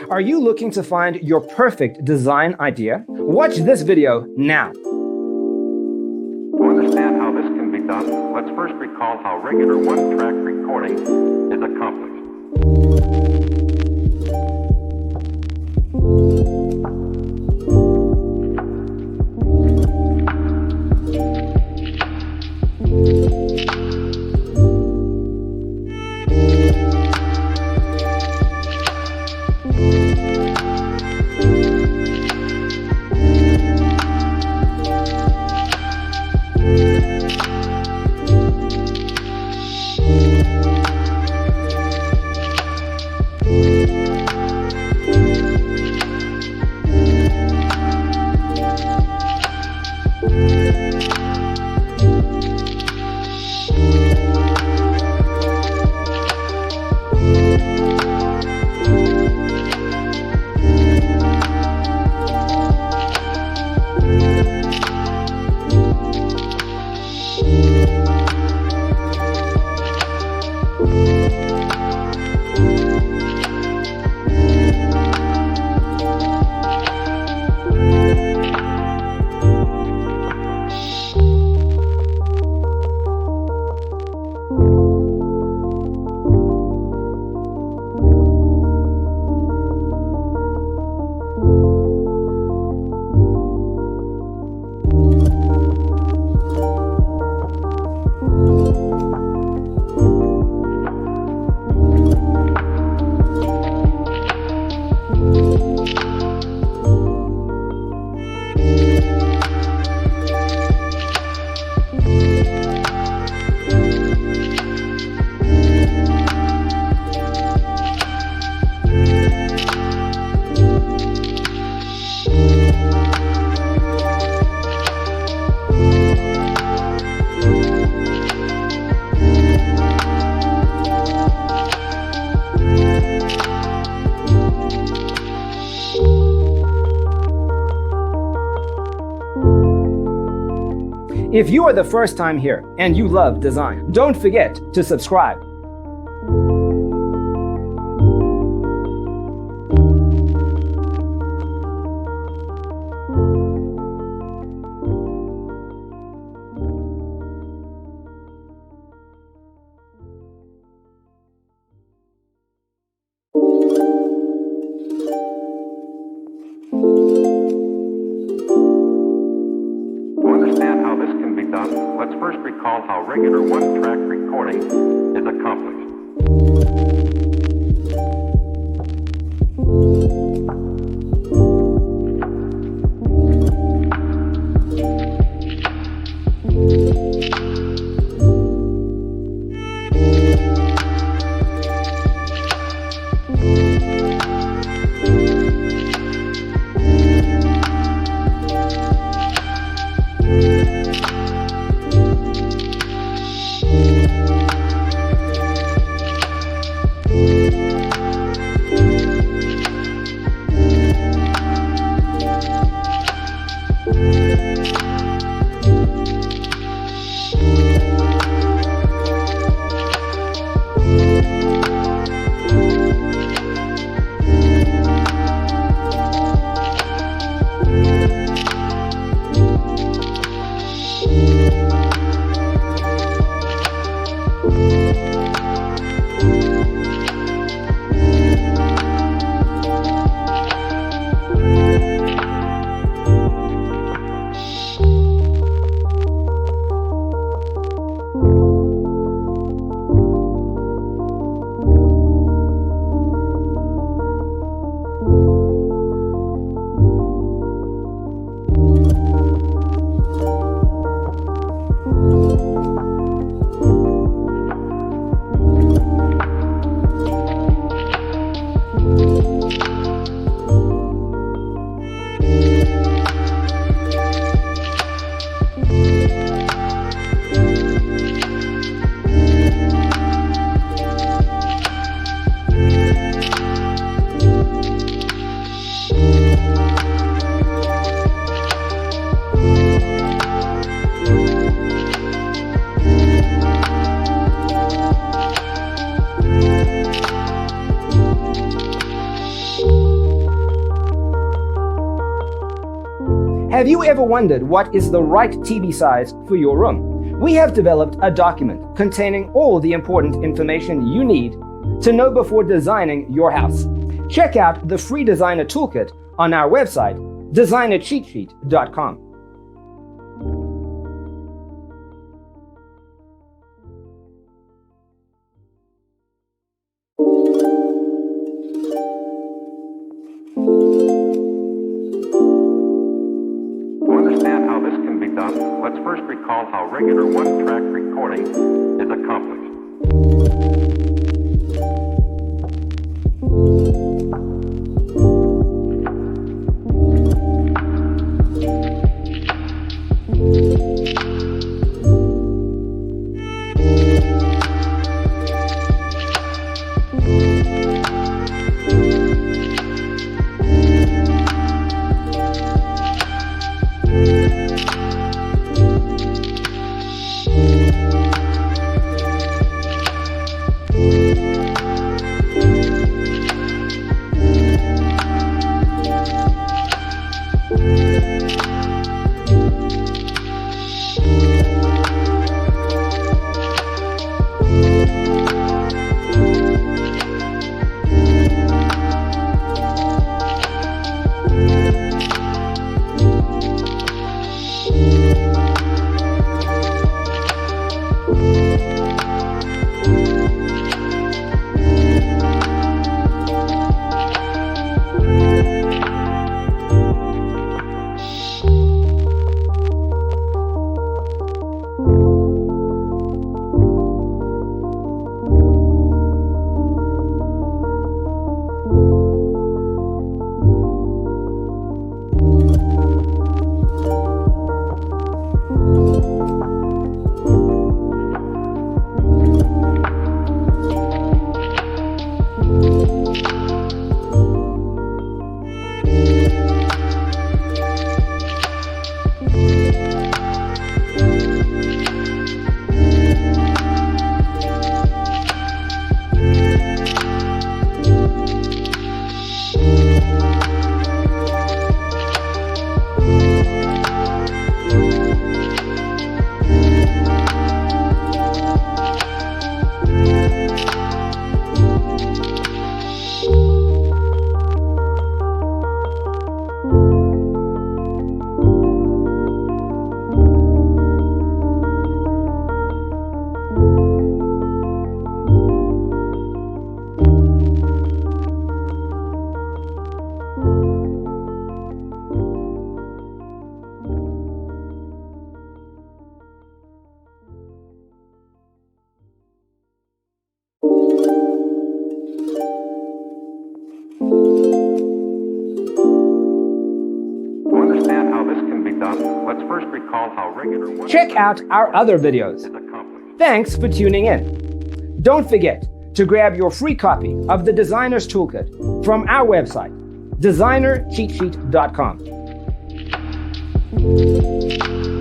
Are you looking to find your perfect design idea? Watch this video now. To understand how this can be done, let's first recall how regular one-track recording is accomplished. If you are the first time here and you love design, don't forget to subscribe. Let's first recall how regular one-track recording is accomplished. Have you ever wondered what is the right TV size for your room? We have developed a document containing all the important information you need to know before designing your house. Check out the free designer toolkit on our website, designercheatsheet.com. To understand how this can be done, let's first recall how regular one-track recording is accomplished. Let's first recall how regular one Check out our other videos. is accomplished. Thanks for tuning in. Don't forget to grab your free copy of the Designer's Toolkit from our website, designercheatsheet.com.